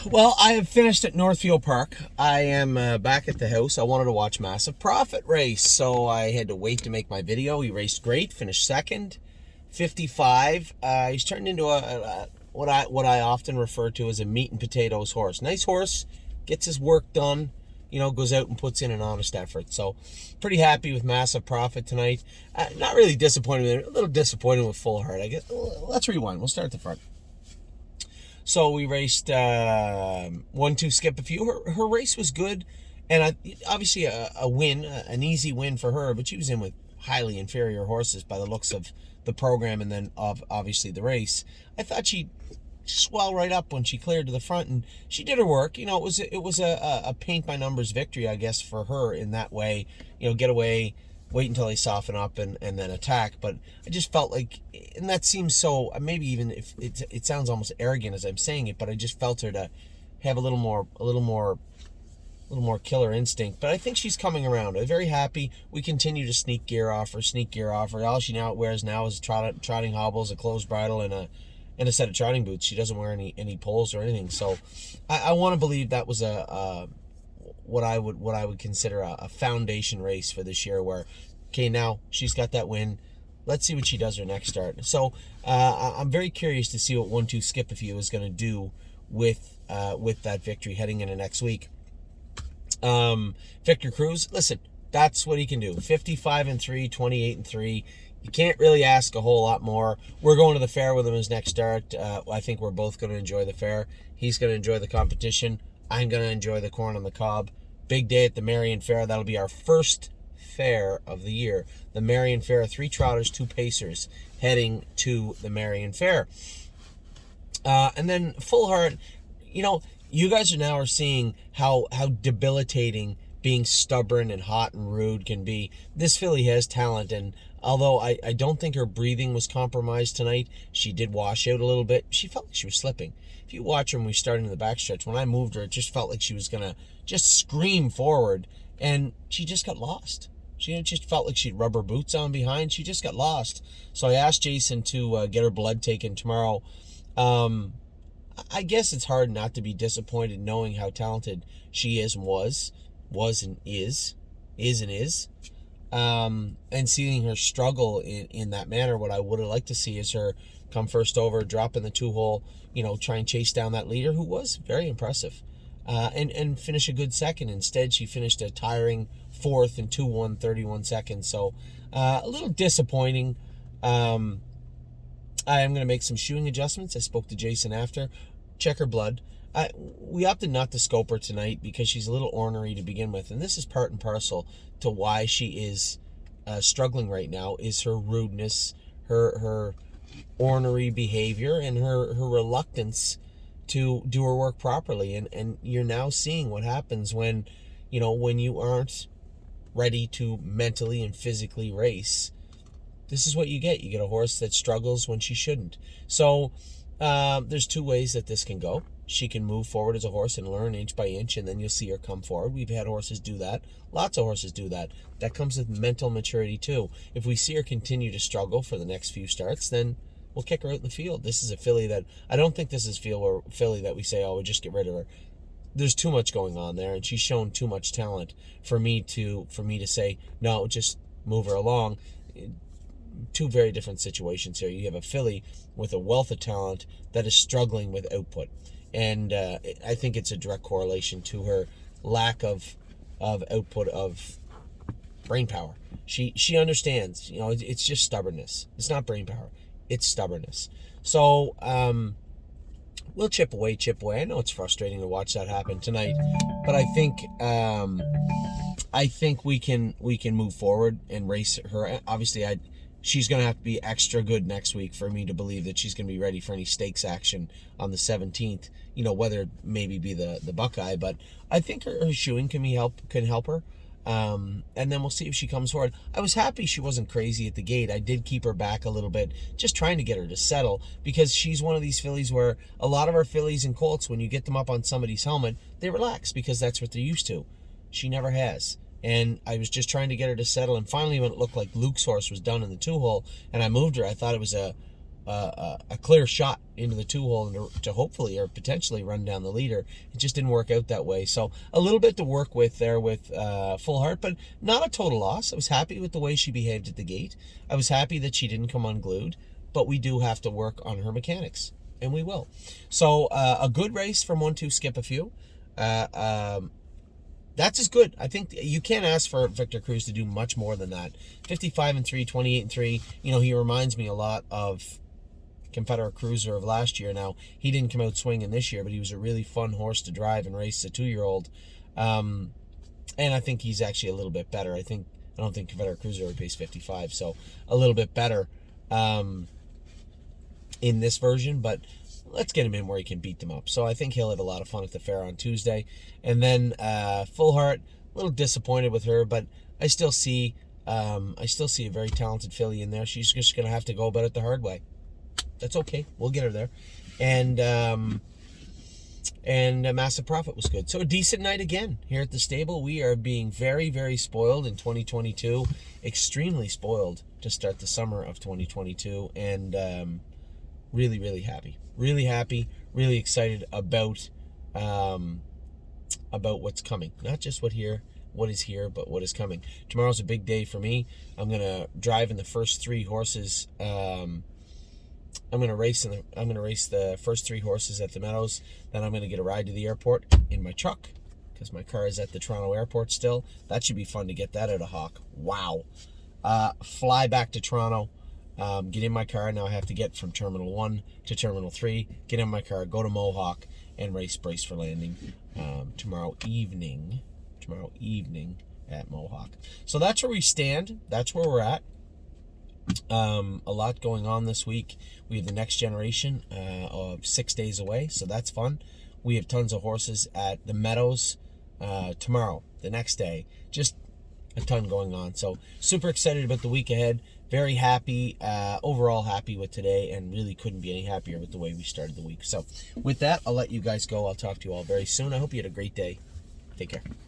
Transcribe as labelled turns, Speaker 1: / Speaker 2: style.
Speaker 1: Well, I have finished at Northfield Park. I am back at the house. I wanted to watch Massive Profit race, so I had to wait to make my video. He raced great, finished second, 55. He's turned into what I often refer to as a meat and potatoes horse. Nice horse, gets his work done, goes out and puts in an honest effort. So, pretty happy with Massive Profit tonight. Not really disappointed, a little disappointed with Full Heart. I guess. Let's rewind. We'll start at the front. So we raced 1-2 skip a few. Her race was good, and obviously a win, an easy win for her. But she was in with highly inferior horses by the looks of the program, and then obviously the race. I thought she'd swell right up when she cleared to the front, and she did her work. It was a paint by numbers victory, I guess, for her in that way. Get away, wait until they soften up and then attack. But I just felt like, and that seems so, maybe even if it sounds almost arrogant as I'm saying it, but I just felt her to have a little more killer instinct. But I think she's coming around. I'm very happy. We continue to sneak gear off her. All she now wears now is trotting hobbles, a closed bridle, and a set of trotting boots. She doesn't wear any poles or anything. So I want to believe that was what I would consider a foundation race for this year, where, okay, now she's got that win. Let's see what she does her next start. So I'm very curious to see what 1-2 skip a few is going to do with that victory heading into next week. Victor Cruz, listen, that's what he can do. 55-3, 28-3. You can't really ask a whole lot more. We're going to the fair with him his next start. I think we're both going to enjoy the fair. He's going to enjoy the competition. I'm going to enjoy the corn on the cob. Big day at the Marion Fair. That'll be our first fair of the year. The Marion Fair, 3 trotters, 2 pacers heading to the Marion Fair. And then Full Heart, you guys are seeing how debilitating being stubborn and hot and rude can be. This filly has talent, and although I don't think her breathing was compromised tonight, she did wash out a little bit. She felt like she was slipping. If you watch her when we started in the backstretch, when I moved her, it just felt like she was going to just scream forward, and she just got lost. She just felt like she'd rubber boots on behind. She just got lost. So I asked Jason to get her blood taken tomorrow. I guess it's hard not to be disappointed knowing how talented she is and was and is. And seeing her struggle in that manner. What I would have liked to see is her come first over, drop in the 2-hole, try and chase down that leader, who was very impressive, and finish a good second. Instead, she finished a tiring 4th in 2-1, 31 seconds. So a little disappointing. I am going to make some shoeing adjustments. I spoke to Jason after. Check her blood. We opted not to scope her tonight because she's a little ornery to begin with, and this is part and parcel to why she is struggling right now, is her rudeness, her ornery behavior, and her reluctance to do her work properly. And you're now seeing what happens when you aren't ready to mentally and physically race. This is what you get. You get a horse that struggles when she shouldn't. So there's 2 ways that this can go. She can move forward as a horse and learn inch by inch, and then you'll see her come forward. We've had horses do that. Lots of horses do that. That comes with mental maturity too. If we see her continue to struggle for the next few starts, then we'll kick her out in the field. This is a filly that, I don't think this is filly that we say, oh, we'll just get rid of her. There's too much going on there, and she's shown too much talent for me to say, no, just move her along. 2 very different situations here. You have a filly with a wealth of talent that is struggling with output. And I think it's a direct correlation to her lack of output of brain power. She understands, it's just stubbornness. It's not brain power. It's stubbornness. So we'll chip away. I know it's frustrating to watch that happen tonight, but I think we can move forward and race her. Obviously, she's going to have to be extra good next week for me to believe that she's going to be ready for any stakes action on the 17th, whether it maybe be the Buckeye. But I think her shoeing can help her. And then we'll see if she comes forward. I was happy she wasn't crazy at the gate. I did keep her back a little bit, just trying to get her to settle, because she's one of these fillies where a lot of our fillies and colts, when you get them up on somebody's helmet, they relax because that's what they're used to. She never has. And I was just trying to get her to settle. And finally, when it looked like Luke's horse was done in the 2-hole, and I moved her, I thought it was a a clear shot into the 2-hole and to hopefully or potentially run down the leader. It just didn't work out that way. So a little bit to work with there with Full Heart, but not a total loss. I was happy with the way she behaved at the gate. I was happy that she didn't come unglued, but we do have to work on her mechanics, and we will. So a good race from 1-2 Skip a Few. That's as good. I think you can't ask for Victor Cruz to do much more than that. 55-3, 28-3. You know, he reminds me a lot of Confederate Cruiser of last year. Now, he didn't come out swinging this year, but he was a really fun horse to drive and race a 2-year-old. And I think he's actually a little bit better. I don't think Confederate Cruiser would pace 55, so a little bit better in this version, but let's get him in where he can beat them up. So I think he'll have a lot of fun at the fair on Tuesday. And then Full Heart, a little disappointed with her, but I still see a very talented filly in there. She's just going to have to go about it the hard way. That's okay. We'll get her there. And a Massive Profit was good. So a decent night again here at the stable. We are being very, very spoiled in 2022. Extremely spoiled to start the summer of 2022. And really, really happy. Really happy. Really excited about what's coming. Not just what is here, but what is coming. Tomorrow's a big day for me. I'm gonna drive in the first 3 horses. I'm gonna race the first 3 horses at the Meadows. Then I'm gonna get a ride to the airport in my truck because my car is at the Toronto airport still. That should be fun to get that out of Hawk. Wow. Fly back to Toronto. Get in my car. Now I have to get from Terminal 1 to Terminal 3. Get in my car, go to Mohawk, and race Brace for Landing tomorrow evening at Mohawk. So that's where we stand. That's where we're at. A lot going on this week. We have the Next Generation of 6 days away, so that's fun. We have tons of horses at the Meadows tomorrow, the next day. Just a ton going on. So super excited about the week ahead. Very happy, overall happy with today, and really couldn't be any happier with the way we started the week. So with that, I'll let you guys go. I'll talk to you all very soon. I hope you had a great day. Take care.